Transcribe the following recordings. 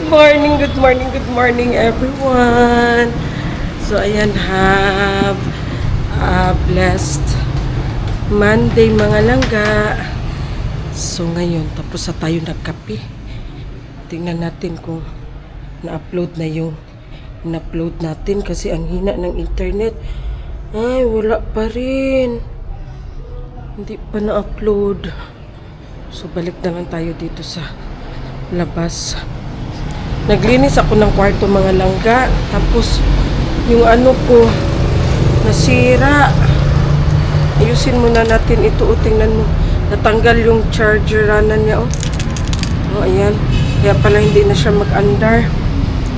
Good morning everyone. So ayan, have a blessed Monday mga langga. So ngayon, tapos na tayo nagkape. Tingnan natin kung na-upload na yung na-upload natin kasi ang hina ng internet. Ay, wala pa rin. Hindi pa na-upload. So balik na lang tayo dito sa labas. Naglinis ako ng kwarto mga langga. Tapos yung ano ko nasira. Ayusin muna natin ito. O, tingnan mo. Natanggal yung chargeranan niya. O, ayan. Kaya pala hindi na siya mag-andar.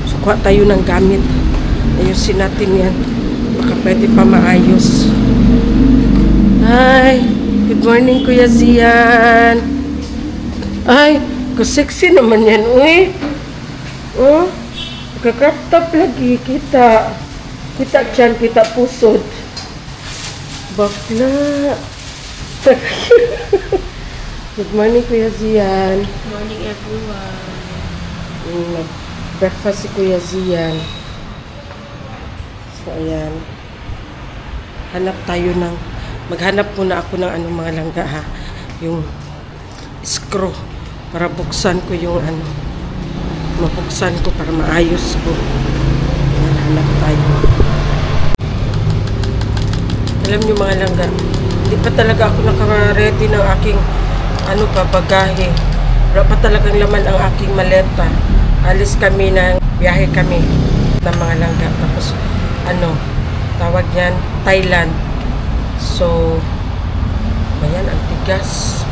So kuha tayo ng gamit. Ayusin natin yan. Baka pwede pa maayos. Hi. Good morning Kuya Zian. Ay, sexy naman yan. Uy. Oh, nagka-crop top lagi. Kita dyan, kita pusod. Bakla. Good morning, Kuya Zian. Good morning, everyone. Breakfast si Kuya Zian. So, ayan. Maghanap muna ako ng anong mga langga, ha. Yung screw. Para buksan ko yung mabuksan ko para maayos ko. Hanap tayo. Alam nyo mga langga, hindi pa talaga ako naka-ready ng aking babagahe. Wala pa talagang laman ang aking maleta. Alis kami biyahe kami ng mga langga. Tapos tawag niyan, Thailand. So ayan, ang tigas.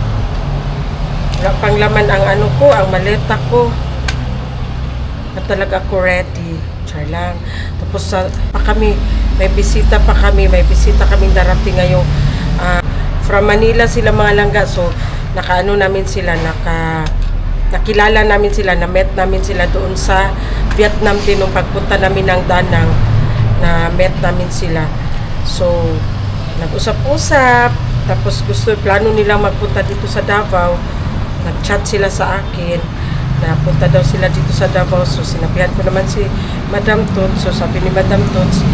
Wala pang laman ang ang maleta ko. Talaga ako ready. Char lang. Tapos may bisita kaming darating ngayong from Manila sila mga langga. So nakilala namin sila, na-met namin sila doon sa Vietnam din nung pagpunta namin ng Da Nang, na-met namin sila. So nag-usap-usap, tapos plano nilang magpunta dito sa Davao. Nag-chat sila sa akin napunta daw sila dito sa Davao. So sinabihan ko naman si Madam Tots. So sabi ni Madam Tots,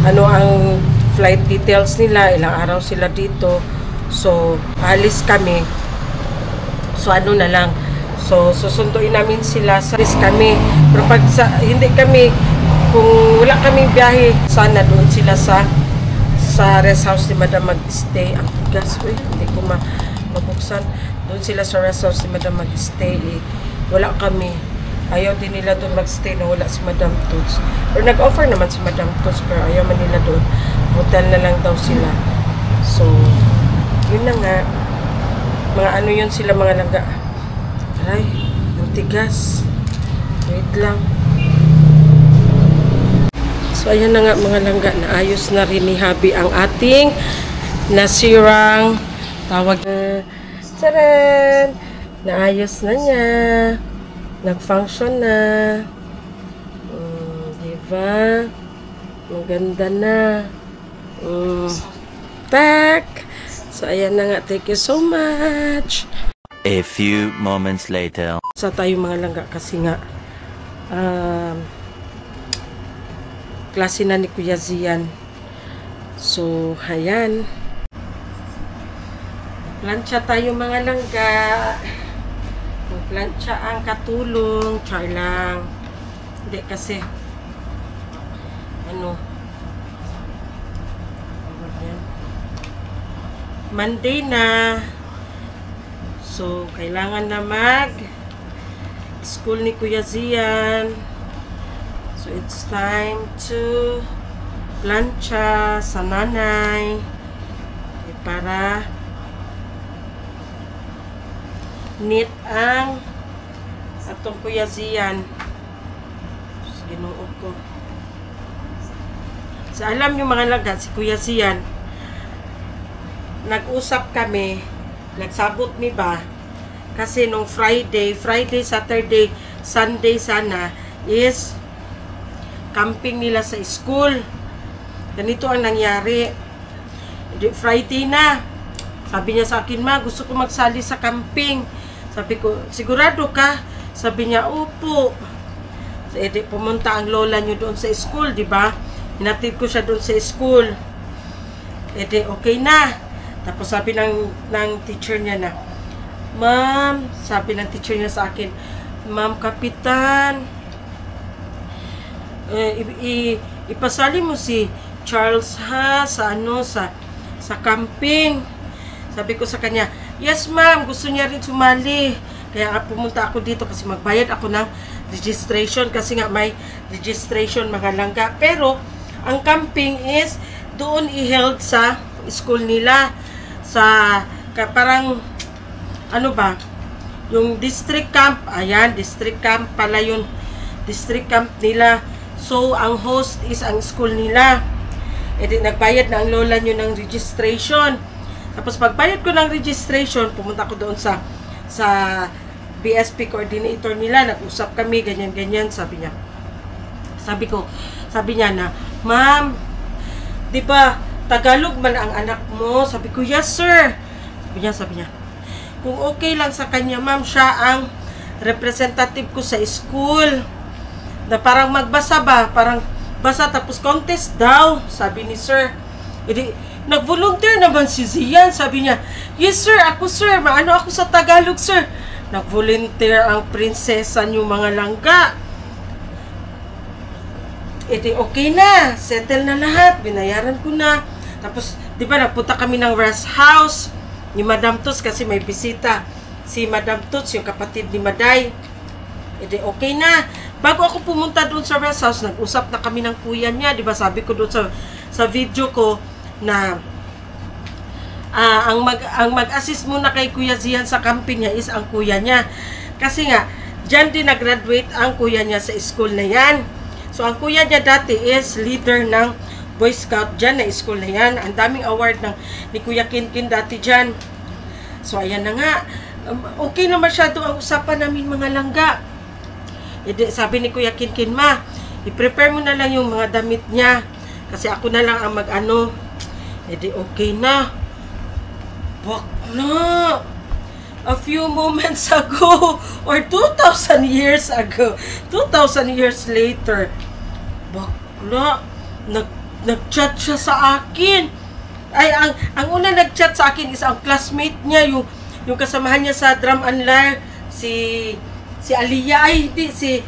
ano ang flight details nila, ilang araw sila dito. So alis kami. So na lang, so susunduin namin sila sa alis kami. Pero pag hindi kami, kung wala kaming biyahe, sana doon sila sa rest house ni Madam mag-stay. Ang tigas, hindi ko mabuksan. Doon sila sa rest house ni Madam mag-stay. Wala kami. Ayaw din nila doon mag-stay na wala si Madam Tots. Pero nag-offer naman si Madam Tots, pero ayaw man nila doon. Hotel na lang daw sila. So yun na nga. Mga yun sila mga langga. Ay, ang tigas. Wait lang. So ayan na nga mga langga. Naayos na rin ni Habi ang ating nasirang tawag Tcharan! Naayos na niya. Nag-function na. Diba? Maganda na. Tak! So, ayan na nga. Thank you so much. A few moments later. Sa tayo mga langga kasi nga klase na ni Kuya Zian. So, ayan. Plancha tayo mga langga. Plancha ang katulong. Char lang. Hindi kasi Monday na. So kailangan na school ni Kuya Zian. So it's time to plancha sa nanay. Para neat ang atong Kuya Zian. Ginoo ko. So alam nyo mga langga, si Kuya Zian, nag-usap kami, nagsabot mi ba, kasi nung Friday, Saturday, Sunday sana is camping nila sa school. Ganito ang nangyari. Friday na, sabi niya sa akin, ma, gusto ko magsali sa camping. Sabi ko, sigurado ka? Sabi niya, opo. So, edi, pumunta ang lola niyo doon sa school, di ba? Hinatid ko siya doon sa school. Edi, okay na. Tapos sabi ng teacher niya na, ma'am, sabi ng teacher niya sa akin, ma'am kapitan, ipasali mo si Charles ha sa camping. Sabi ko sa kanya, yes ma'am, gusto niya rin sumali. Kaya nga pumunta ako dito kasi magbayad ako ng registration kasi nga may registration mga langga. Pero ang camping is doon i-held sa school nila sa parang ano ba, yung district camp. Ayan, district camp pala yun, district camp nila. So ang host is ang school nila. Edi nagbayad na ang lola nyo ng registration. Tapos pagbayad ko ng registration, pumunta ko doon sa BSP coordinator nila, nag-usap kami, ganyan-ganyan, sabi niya. Sabi niya na, ma'am, di ba, Tagalog man ang anak mo? Sabi ko, yes sir. Sabi niya, kung okay lang sa kanya, ma'am, siya ang representative ko sa school. Na parang magbasa ba, parang basa tapos contest daw, sabi ni sir. Edi, nag-volunteer naman si Zian, sabi niya, yes sir, ako sir, maano ako sa Tagalog sir. Nag-volunteer ang prinsesa niyo mga langga. Edi okay na, settle na lahat, binayaran ko na. Tapos, di ba, nagpunta kami ng rest house ni Madam Tots kasi may bisita. Si Madam Tots, yung kapatid ni Maday. Edi okay na. Bago ako pumunta doon sa rest house, nag-usap na kami ng kuya niya. Di ba, sabi ko doon sa video ko na ang mag-assist muna kay Kuya Zian sa camping niya is ang kuya niya. Kasi nga, dyan din nag-graduate ang kuya niya sa school na yan. So, ang kuya niya dati is leader ng Boy Scout dyan na school na yan. Ang daming award ni Kuya Kinkin dati dyan. So, ayan na nga. Okay na masyado ang usapan namin mga langga. Sabi ni Kuya Kinkin, ma, i-prepare mo na lang yung mga damit niya. Kasi ako na lang ang mag-ano. Okay na. Bakla. A few moments ago, or 2,000 years ago, 2,000 years later, bakla, nag-chat siya sa akin. Ay, ang una nag-chat sa akin is ang classmate niya, yung kasamahan niya sa drum and lyre, si Aliyah, ay hindi, si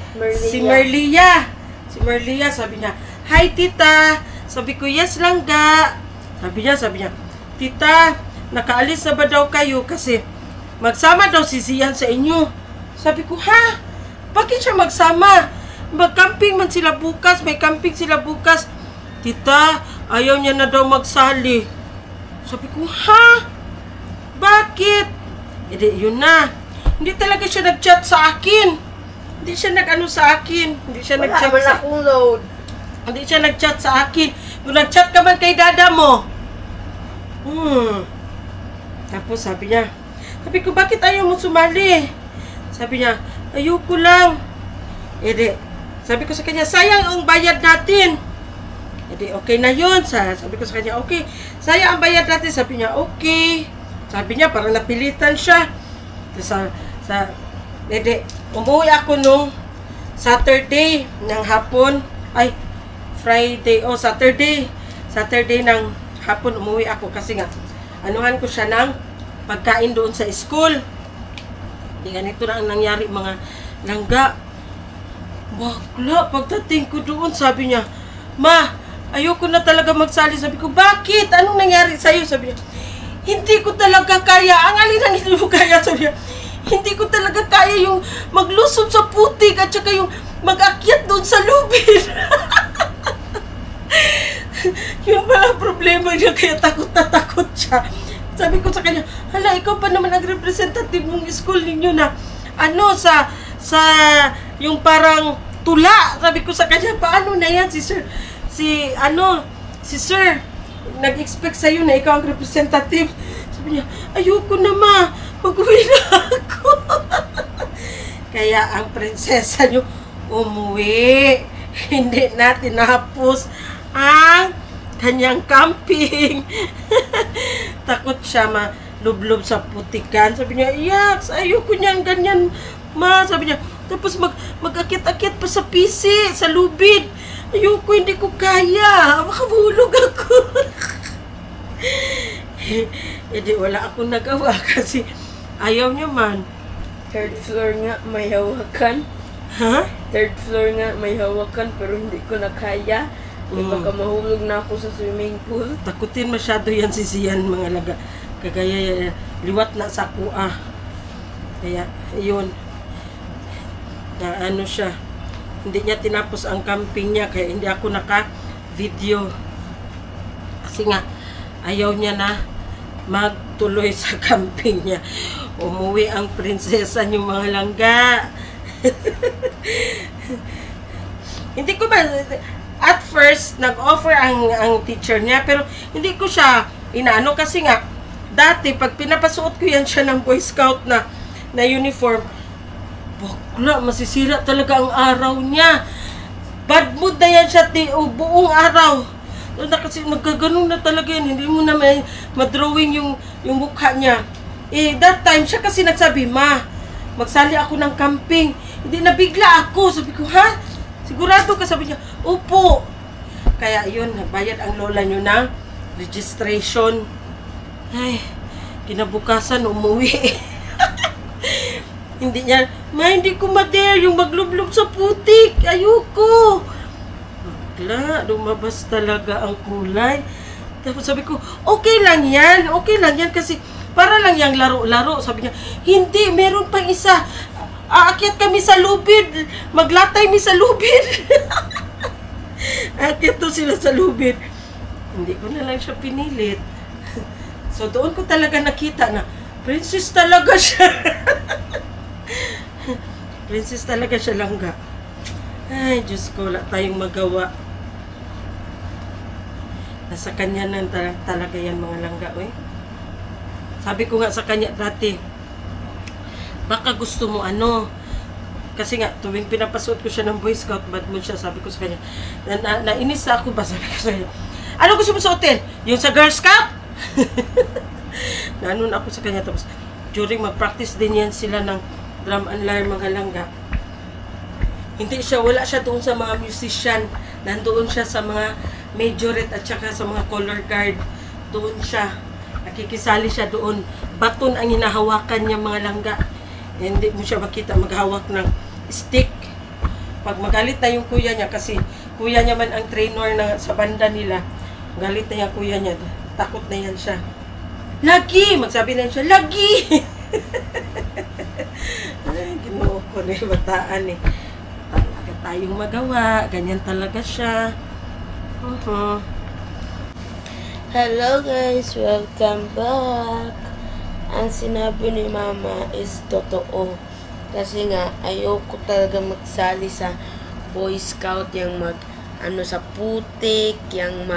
Merlia. Si Merlia, sabi niya, hi tita. Sabi ko, yes langga. Sabi niya, tita, nakaalis na ba daw kayo kasi magsama daw si Zian sa inyo. Sabi ko, ha? Bakit siya magsama? Mag-camping man sila bukas, may camping sila bukas. Tita, ayaw niya na daw magsali. Sabi ko, ha? Bakit? Yun na. Hindi talaga siya nag-chat sa akin. Hindi siya nag-ano sa akin. Hindi siya nag-chat sa akin. Hindi siya nag-chat sa akin. Kung nag-chat ka man kay dada mo. Tapos sabi ko, bakit ayaw mo sumali? Sabi niya, ayoko lang. Sabi ko sa kanya, sayang ang bayad natin. Okay na yun. Sabi ko sa kanya, okay. Sayang ang bayad natin. Sabi niya, okay. Sabi niya, parang napilitan siya. Umuwi ako nung Saturday ng hapon. Ay, Friday. Saturday ng hapon umuwi ako kasi nga, anuhan ko siya ng pagkain doon sa school. Ganito na ang nangyari mga langga. Bakla, pagdating ko doon, sabi niya, ma, ayoko na talaga magsali. Sabi ko, bakit? Anong nangyari sa'yo? Sabi niya, hindi ko talaga kaya. Ang alin ang hindi mo kaya? Sabi niya, hindi ko talaga kaya yung maglusob sa putik at saka yung mag-akyat doon sa lubid. Yun pala problema niya, kaya takot na takot siya. Sabi ko sa kanya, hala, ikaw pa naman ang representative ng school ninyo na sa yung parang tula. Sabi ko sa kanya, paano na yan si sir? Si sir, nag-expect sa'yo na ikaw ang representative. Sabi niya, ayoko na ma, mag-uwi na ako. Kaya ang prinsesa niyo umuwi. Hindi na tinapos ang kanyang camping. Takot siya malublob sa putikan. Sabi niya, yaks, ayoko niyan ganyan, ma. Sabi niya, Tapos mag-akit-akit pa sa PC, sa lubid. Ayoko, hindi ko kaya. Makabulog ako. Hindi, wala akong nagawa kasi ayaw niya man. Third floor nga, may hawakan. Ha? Third floor nga, may hawakan, pero hindi ko na kaya. Baka mahulog na ako sa swimming pool. Takutin masyado yan si Sian, mga laga. Kagaya, liwat na sa kuha. Kaya, yun. Na ano siya. Hindi niya tinapos ang camping niya, kaya hindi ako naka-video. Kasi nga, ayaw niya na magtuloy sa camping niya. Umuwi ang prinsesa niyong mga langga. Hindi ko ba, at first, nag-offer ang teacher niya, pero hindi ko siya inaano kasi nga, dati, pag pinapasuot ko yan siya ng Boy Scout na uniform, bakla, masisira talaga ang araw niya. Bad mood na yan siya buong araw. Na kasi nagkaganon na talaga yan, hindi mo na may madrawing yung mukha niya. That time, siya kasi nagsabi, Ma, magsali ako ng camping. Hindi, nabigla ako. Sabi ko, ha? Sigurado ka? Sabi niya, opo. Kaya yun, nagbayad ang lola niyo na registration. Ay, kinabukasan, umuwi. Hindi niya, Ma, hindi ko ma-dare yung maglublob sa putik. Ayoko. Bakla, lumabas talaga ang kulay. Tapos sabi ko, okay lang yan kasi para lang yung laro-laro. Sabi niya, hindi, meron pang isa. Aakyat kami sa lubid. Maglatay mi sa lubid. Aakyat to sila sa lubid. Hindi ko na lang siya pinilit. So doon ko talaga nakita na princess talaga siya. Princess talaga siya, langga. Ay, Diyos ko, wala tayong magawa. Nasa kanya na talaga yan, mga langga, oy. Sabi ko nga sa kanya dati, baka gusto mo ano, kasi nga, tuwing pinapasuot ko siya ng Boy Scout, bad mood siya, sabi ko sa kanya, nainis ako ba, sabi ko sa kanya, ano gusto mo suotin? Yung sa Girl Scout? Nanon ako sa kanya, tapos, during mag-practice din yan sila ng drum and lyre, mga langga. Wala siya doon sa mga musician, nandoon siya sa mga majorette at saka sa mga color guard, doon siya. Nakikisali siya doon. Baton ang hinahawakan niya, mga langga. Hindi mo siya makita maghawak ng stick. Pag magalit na yung kuya niya, kasi kuya niya man ang trainer na sa banda nila, galit na yung kuya niya, takot na yan siya. Lagi! Magsabi na siya, lagi! Ay, ginoo ko na yung bataan eh. Talaga tayong magawa. Ganyan talaga siya. Hello guys, welcome back. Ang sinabi ni Mama is totoo. Kasi nga, ayoko talaga magsali sa Boy Scout, yung sa putik, yung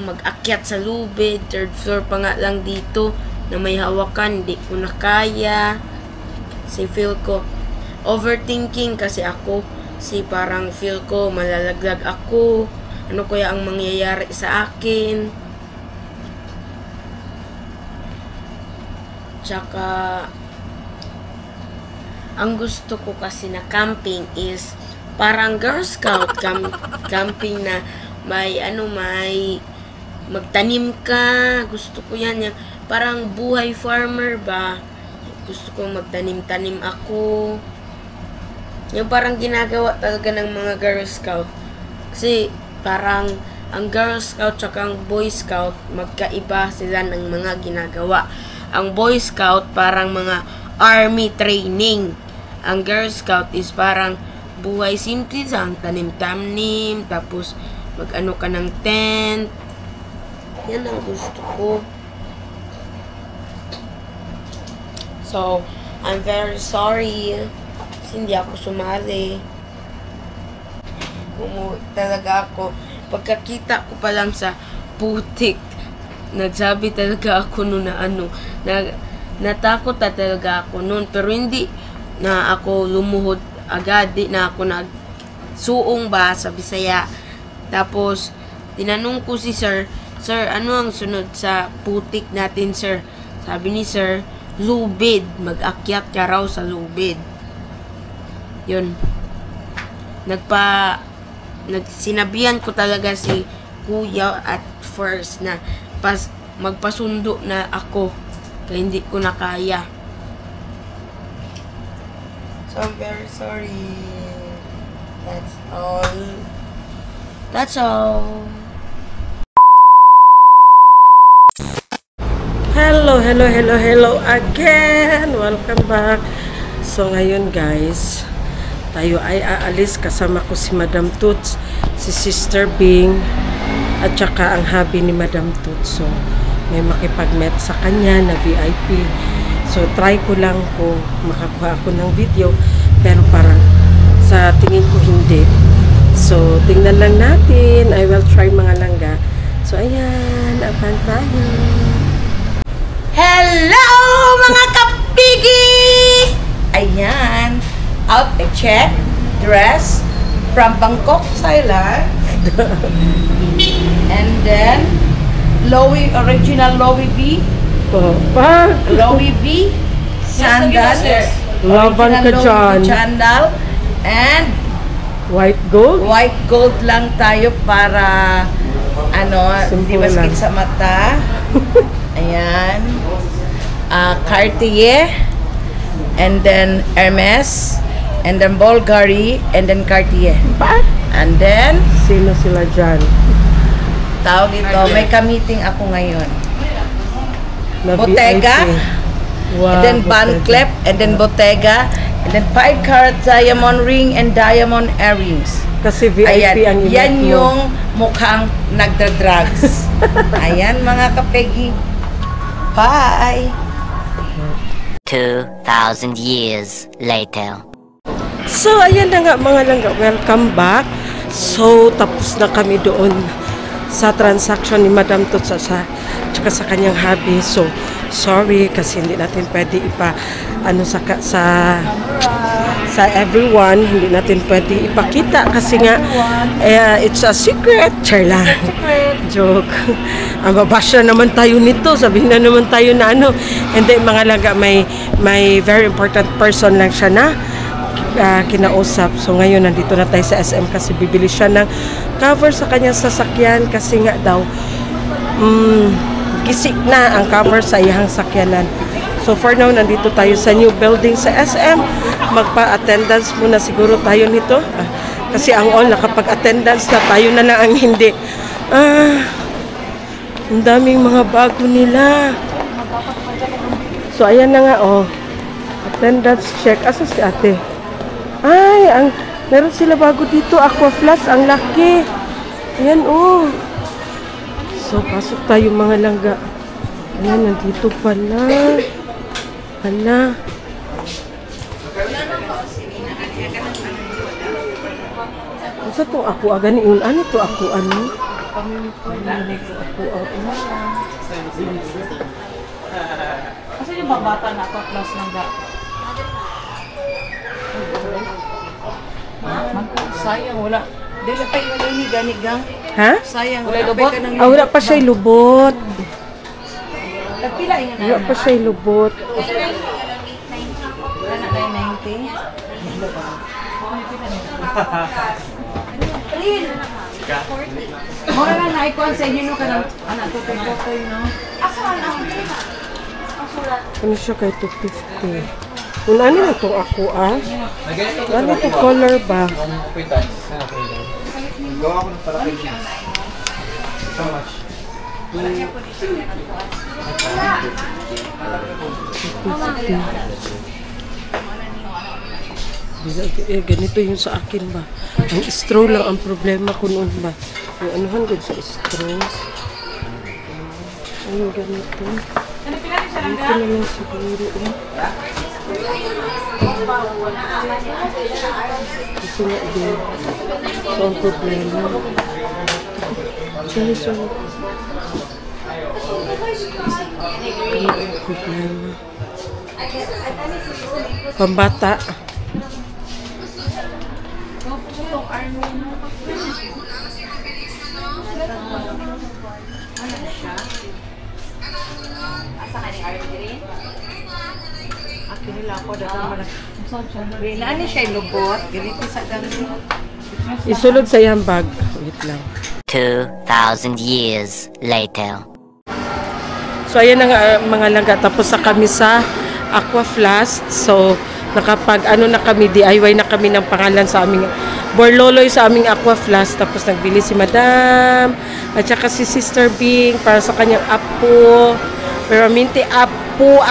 mag-akyat sa lubid, third floor pa nga lang dito, na may hawakan, hindi ko na kaya. Si feel ko, overthinking kasi ako, parang feel ko, malalaglag ako, ano kaya ang mangyayari sa akin. Tsaka, ang gusto ko kasi na camping is parang Girl Scout camping na may magtanim ka. Gusto ko yan, yung parang buhay farmer ba. Gusto ko magtanim-tanim ako. Yung parang ginagawa talaga ng mga Girl Scout. Kasi parang ang Girl Scout tsaka ang Boy Scout, magkaiba sila ng mga ginagawa. Ang Boy Scout parang mga army training. Ang Girl Scout is parang buhay simple lang, tanim-tanim, tapos mag-ano ka ng tent. Yan ang gusto ko. So, I'm very sorry kasi hindi ako sumali. Umuwi talaga ako. Pagkakita ko pa lang sa putik, nagsabi talaga ako noon na natakot talaga ako noon. Pero hindi na ako lumuhod agad, di na ako nagsuong ba sa Bisaya. Tapos, tinanong ko si Sir, ano ang sunod sa putik natin, Sir? Sabi ni Sir, lubid. Mag-akyat ka raw sa lubid. yun. Sinabihan ko talaga si kuya at first na magpasundo na ako kaya hindi ko na kaya. So I'm very sorry. That's all. That's all. Hello again. Welcome back. So ngayon guys, tayo ay aalis kasama ko si Madam Toots, si Sister Bing, at saka ang hubby ni Madam Toots. So may makipag-met sa kanya na VIP. So try ko lang kung makakuha ako ng video, pero parang sa tingin ko hindi. So tingnan lang natin. I will try mga langga. So ayan, abang tayo. Hello mga kapigi! Ayan, outfit check, dress from Bangkok, Thailand. And then, original Loewe V. Loewe V, sandal. Laban ka dyan. Sandal. And, White gold? White gold lang tayo para, hindi maskit sa mata. Ayan. Cartier, and then Hermes, and then Bulgari, and then Cartier. And then, sino sila dyan? tawag dito, may ka-meeting ako ngayon. Na Bottega, VIP. Wow, and then Van Cleef, and then Bottega, and then 5-carat diamond ring and diamond earrings. Kasi VIP Ayan, ang yan event mo. yung mukhang nagda-drugs. Ayan mga kapegi. Bye! 2,000 years later. So, ayan na nga mga langga. Welcome back. So, tapos na kami doon sa transaction ni Madam Toots tsaka sa kanyang hubby. So, sorry kasi hindi natin pwede sa everyone, hindi natin pwede ipakita kasi nga it's a secret. Char lang. Joke. Ang babasya naman tayo nito. Sabihin na naman tayo na hindi mga langga, may very important person lang siya na kinausap. So ngayon nandito na tayo sa SM kasi bibili siya ng cover sa kanyang sasakyan kasi nga daw gisik na ang cover sa iyang sakyanan. So for now nandito tayo sa new building sa SM. Magpa-attendance muna siguro tayo nito kasi ang all nakapag-attendance na, tayo na lang ang hindi. Ang daming mga bago nila. So ayan na nga attendance check. Asa si ate? Ay, meron sila bago dito, Aqua Flash, ang laki. Ayan, So, pasok tayo mga langga. Ayan, nandito pala. Hala. Isa to ako, ganiun. Ano to ako, Kasi yung mga bata na Aqua Plus ng sayang, wala. Dili pa yung ni ganigang. Ha? Sayang, Wala lubot? Wala pa siya lubot. Nagpila yung Wala pa siya lubot. Wala na 90. Mura lang na-icon sa inyo kanang anak tutoy-tutoy, no? Ano siya kay 250? Kung ano na ito ako, Ano ito color ba? Gawa ko ng parang so much. Ganito yung sa akin ba? Ang straw lang ang problema ko noon ba? Yung anuhan ko sa straw. Ayun, ganito. Ganito na lang siguro. Kasi nga din. So, ang problema. Sorry. Ang problema. Pambata. Akin nila ako, dapat Nani siya lubot, ganito sa ganito. Isulod sa iyang bag. Wait lang. 2,000 years later. So, ayan na nga, mga langga. Tapos na kami sa Aqua Flask. So, nakapag, na kami, DIY na kami ng pangalan sa aming, Borloloy sa aming Aqua Flask. Tapos, nagbili si Madam, at saka si Sister Bing, para sa kanyang apo. Pero, minti, apo.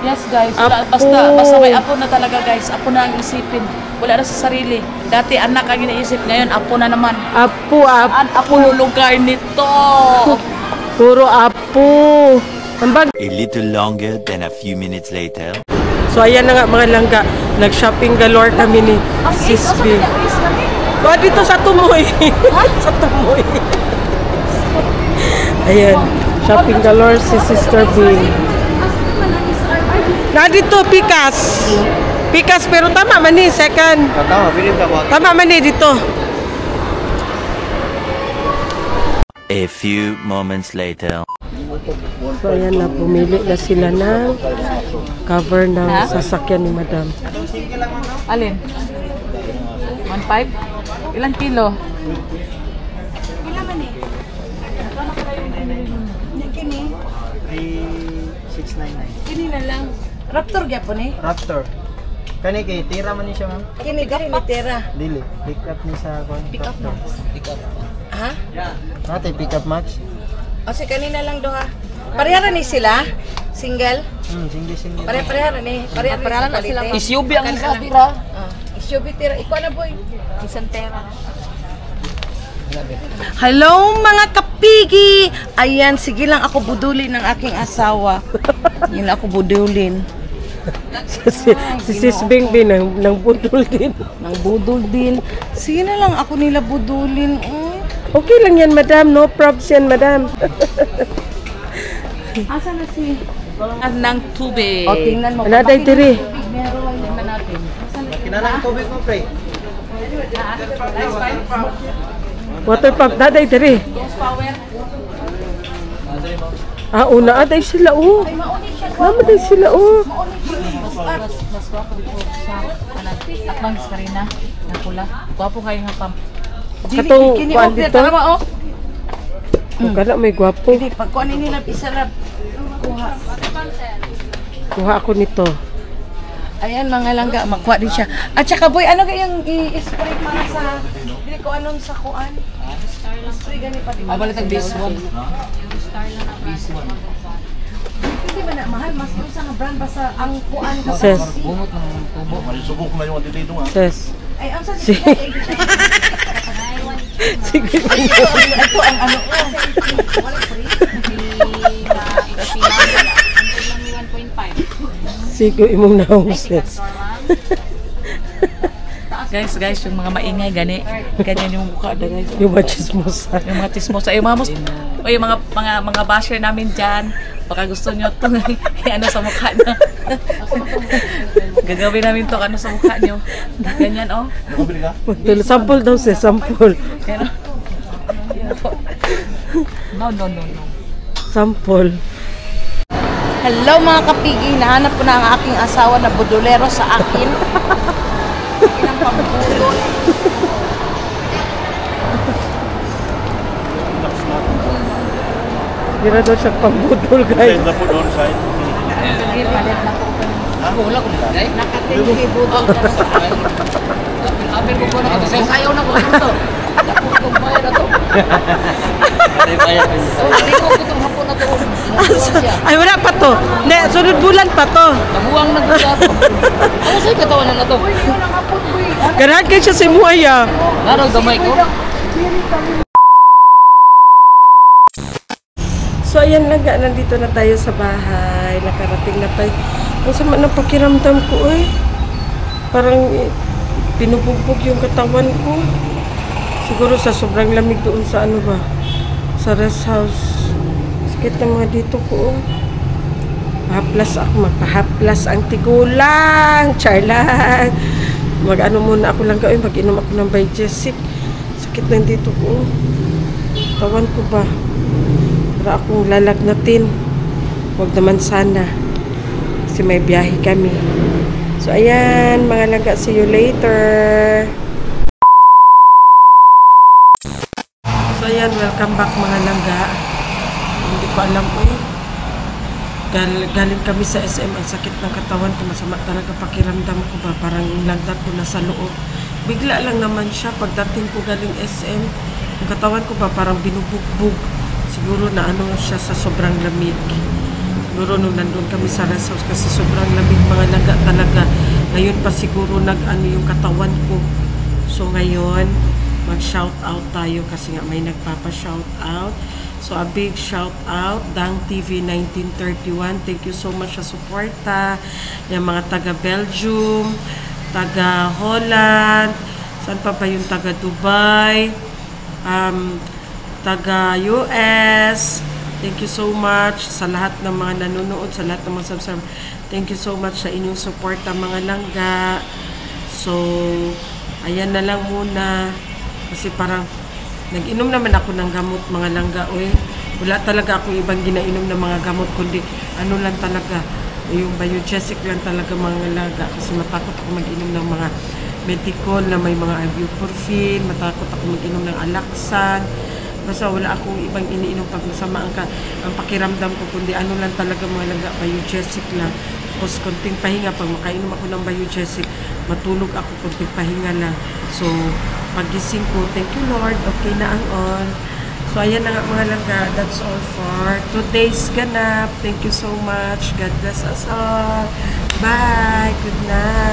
Yes guys, Apo. basta may apo na talaga guys. Apo na ang isipin. Wala na sa sarili. Dati anak ang iniisip, ngayon apo na naman. Apo. Apo lugar nito. Puro apo. Ang bag. A little longer than a few minutes later. So, ayan na nga mga langga. Nag-shopping galore kami ni Sis Bing. Oh, dito sa Tumoy. Sa Tumoy. Ayan. Shopping galore si Sister Bing. Na dito, Pikas. Pikas, pero tama man eh, second. Tama, bilib ka ba? Tama man eh, dito. A few moments later. So, ayan na, pumili na sila ng cover ng sasakyan ni Madam. Alin? 1.5? Ilang kilo? Ilan man eh? Kini? 3699. Kini na lang. Raptor gyapon eh. Raptor. Kani kay tira man ni siya ma'am. Kini gani ni Tera. Dili, pick up ni sa kon. Pick up max. Ha? Ate pick up max. O si kanina lang doha. Parehara ni sila? Single? Single. Pare-parehara ni. Parehara na sila. SUV ang isa tira. SUV Tera. Ikaw na boy. Isang Tera. Hello mga kapigi! Ayan, sige lang ako budulin ng aking asawa. Yun ako budulin. Si Sis Bing din, nang budol din. Nang budol din. Sige na lang ako nila budulin. Okay lang yan, Madam. No props yan, Madam. Asa na si... ng tubig. O, tingnan mo. Anaday tiri. Meron, tingnan natin. Kinalang tubig mo, pre. Water pump, daday tiri. Una aday sila, oh. Namaday sila, oh. Mas gwapo dito sa at bang Karina na pula. Gwapo kayo nga pam. Katong kuan dito. Tama oh. Kung kana may gwapo. Hindi pag kuan nila isarap. Kuha. Kuha ako nito. Ayan mga langga, makuha din siya. At saka boy, ano kayang i-spray para sa dili ko anong sa kuan? Spray gani pa din. Balit ang base 1. Base 1. Hindi ba na mahal mas yung sa brand basta ang kuan ko. Ses. Bungot ng tubo. Subok na yung dito nga. Ses. Ay ang sa Sige. ito ang ano ko. Sigo imong naong ses. Guys, yung mga maingay gani, ganyan yung mukha na guys. Yung mga chismosa. Yung mga chismosa, yung mga basher namin diyan. Baka gusto niyo to ano sa mukha niyo. Gagawin namin to ano sa mukha niyo. Ganyan oh. Sample daw ses, sample. Pero No. Sample. Hello mga kapigi, nahanap ko na ang aking asawa na budolero sa akin. Ilang pambudol. Dira daw siya pambudol, guys. Na po doon side. Palit na po. Wala ko nila. Nakatingin budol ka na sa akin. Amin ko po na ito. Sayaw na ko ito. Dapat kong bayar na ito. Ay, bayar na ito. Hindi ko itong hapon na ito. Ay, wala pa to. Ne, sunod bulan pa to. Nabuwang na ito. Ano sa'yo katawan na ito? Ganahan kayo siya si Muaya. Narang gamay ko. So, ayan lang, nandito na tayo sa bahay. Nakarating na tayo. Ang sama ng pakiramdam ko, eh. Parang pinubugbog yung katawan ko. Siguro sa sobrang lamig doon sa ano ba? Sa rest house. Sakit ng mga dito ko, oh. Mahaplas ako, magpahaplas ang tigulang. Char lang. Mag-ano muna ako lang gawin, mag-inom ako ng Bijesik. Sakit ng dito ko, oh. Tawan ko ba? Para akong lalagnatin. Huwag naman sana. Kasi may biyahe kami. So, ayan, mga langga, see you later. So, ayan, welcome back mga langga. Hindi ko alam galing kami sa SM, ang sakit ng katawan ko, masama talaga pakiramdam ko ba, parang yung landat ko nasa loob. Bigla lang naman siya, pagdating ko galing SM, yung katawan ko ba parang binubugbog. Siguro na ano siya sa sobrang lamig. Siguro nung nandun kami sa rest house kasi sobrang lamig mga langga talaga. Ngayon pa siguro nag-ano yung katawan ko. So ngayon, mag-shout out tayo kasi nga may nagpapa-shout out. So, a big shout out, Dang TV 1931. Thank you so much sa suporta. Yung mga taga-Belgium, taga-Holland, saan pa ba yung taga-Dubai, taga-US. Thank you so much sa lahat ng mga nanonood, sa lahat ng mga subscribe. Thank you so much sa inyong suporta mga langga. So, ayan na lang muna. Kasi parang nag-inom naman ako ng gamot mga langga. Wala talaga ako ibang ginainom ng mga gamot, kundi ano lang talaga, yung Biogesic lang talaga mga langga. Kasi matakot ako mag-inom ng mga medical na may mga ibuprofen, matakot ako mag-inom ng Alaxan. Basta wala akong ibang iniinom pag masama ang pakiramdam ko, kundi ano lang talaga mga langga, Biogesic lang. Tapos konting pahinga, pag makainom ako ng Biogesic, matulog ako, konting pahinga lang. So, pagising ko, thank you Lord, okay na ang all. So, ayan na nga mga langga, that's all for today's ganap. Thank you so much. God bless us all. Bye. Good night.